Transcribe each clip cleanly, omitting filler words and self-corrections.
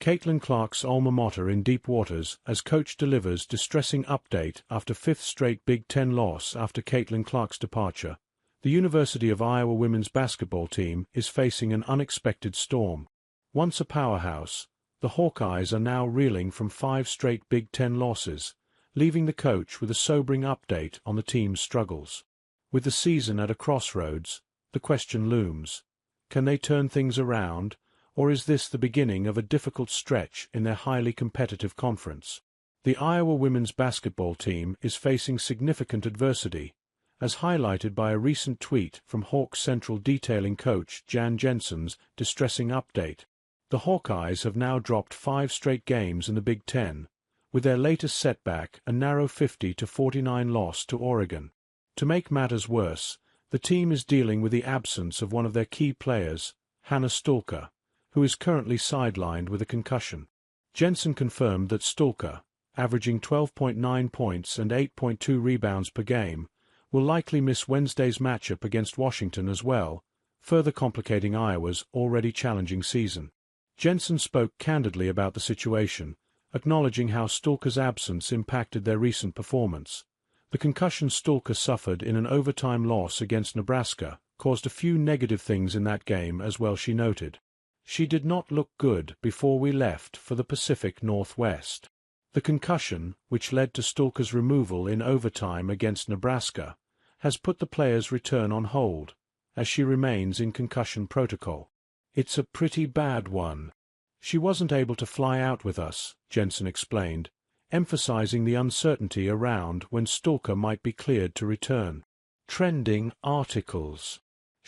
Caitlin Clark's alma mater in deep waters as coach delivers distressing update after fifth straight Big Ten loss. After Caitlin Clark's departure, the University of Iowa women's basketball team is facing an unexpected storm. Once a powerhouse, the Hawkeyes are now reeling from 5 straight Big Ten losses, leaving the coach with a sobering update on the team's struggles. With the season at a crossroads, the question looms: can they turn things around, or is this the beginning of a difficult stretch in their highly competitive conference? The Iowa women's basketball team is facing significant adversity, as highlighted by a recent tweet from Hawks Central detailing coach Jan Jensen's distressing update. The Hawkeyes have now dropped 5 straight games in the Big Ten, with their latest setback a narrow 50-49 loss to Oregon. To make matters worse, the team is dealing with the absence of one of their key players, Hannah Stalker, who is currently sidelined with a concussion. Jensen confirmed that Stalker, averaging 12.9 points and 8.2 rebounds per game, will likely miss Wednesday's matchup against Washington as well, further complicating Iowa's already challenging season. Jensen spoke candidly about the situation, acknowledging how Stalker's absence impacted their recent performance. The concussion Stalker suffered in an overtime loss against Nebraska caused a few negative things in that game as well, she noted. She did not look good before we left for the Pacific Northwest. The concussion, which led to Stalker's removal in overtime against Nebraska, has put the player's return on hold, as she remains in concussion protocol. It's a pretty bad one. She wasn't able to fly out with us, Jensen explained, emphasizing the uncertainty around when Stalker might be cleared to return. Trending articles.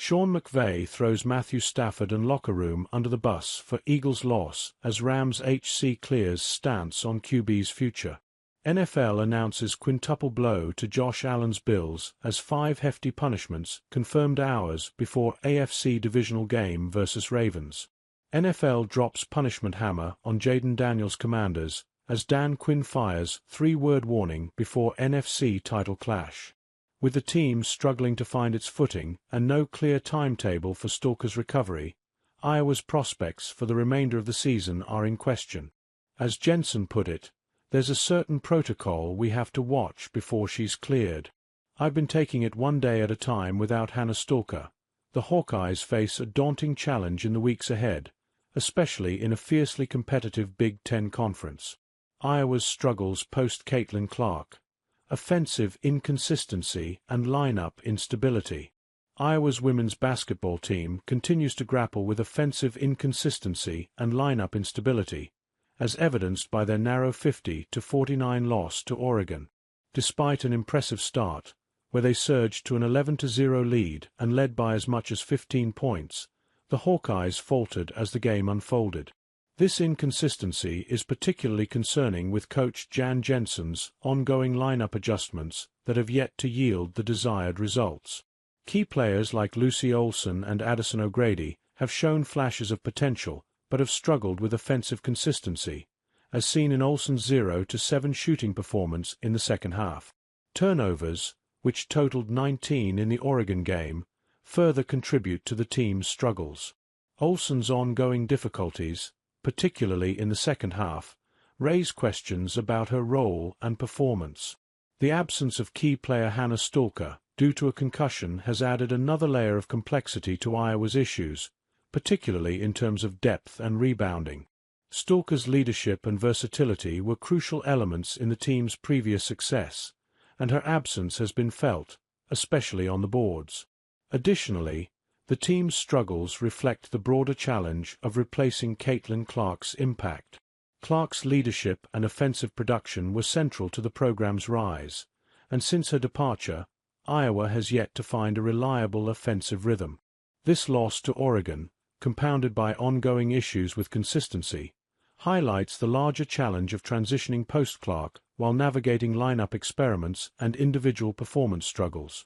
Sean McVay throws Matthew Stafford and locker room under the bus for Eagles' loss as Rams HC clears stance on QB's future. NFL announces quintuple blow to Josh Allen's Bills as 5 hefty punishments confirmed hours before AFC divisional game versus Ravens. NFL drops punishment hammer on Jaden Daniels' Commanders as Dan Quinn fires 3-word warning before NFC title clash. With the team struggling to find its footing and no clear timetable for Stalker's recovery, Iowa's prospects for the remainder of the season are in question. As Jensen put it, there's a certain protocol we have to watch before she's cleared. I've been taking it one day at a time without Hannah Stalker. The Hawkeyes face a daunting challenge in the weeks ahead, especially in a fiercely competitive Big Ten conference. Iowa's struggles post Caitlin Clark. Offensive inconsistency and lineup instability. Iowa's women's basketball team continues to grapple with offensive inconsistency and lineup instability, as evidenced by their narrow 50-49 loss to Oregon. Despite an impressive start, where they surged to an 11-0 lead and led by as much as 15 points, the Hawkeyes faltered as the game unfolded. This inconsistency is particularly concerning with coach Jan Jensen's ongoing lineup adjustments that have yet to yield the desired results. Key players like Lucy Olson and Addison O'Grady have shown flashes of potential but have struggled with offensive consistency, as seen in Olson's 0-7 shooting performance in the second half. Turnovers, which totaled 19 in the Oregon game, further contribute to the team's struggles. Olson's ongoing difficulties, particularly in the second half, raise questions about her role and performance. The absence of key player Hannah Stalker due to a concussion has added another layer of complexity to Iowa's issues, particularly in terms of depth and rebounding. Stalker's leadership and versatility were crucial elements in the team's previous success, and her absence has been felt, especially on the boards. Additionally, the team's struggles reflect the broader challenge of replacing Caitlin Clark's impact. Clark's leadership and offensive production were central to the program's rise, and since her departure, Iowa has yet to find a reliable offensive rhythm. This loss to Oregon, compounded by ongoing issues with consistency, highlights the larger challenge of transitioning post-Clark while navigating lineup experiments and individual performance struggles.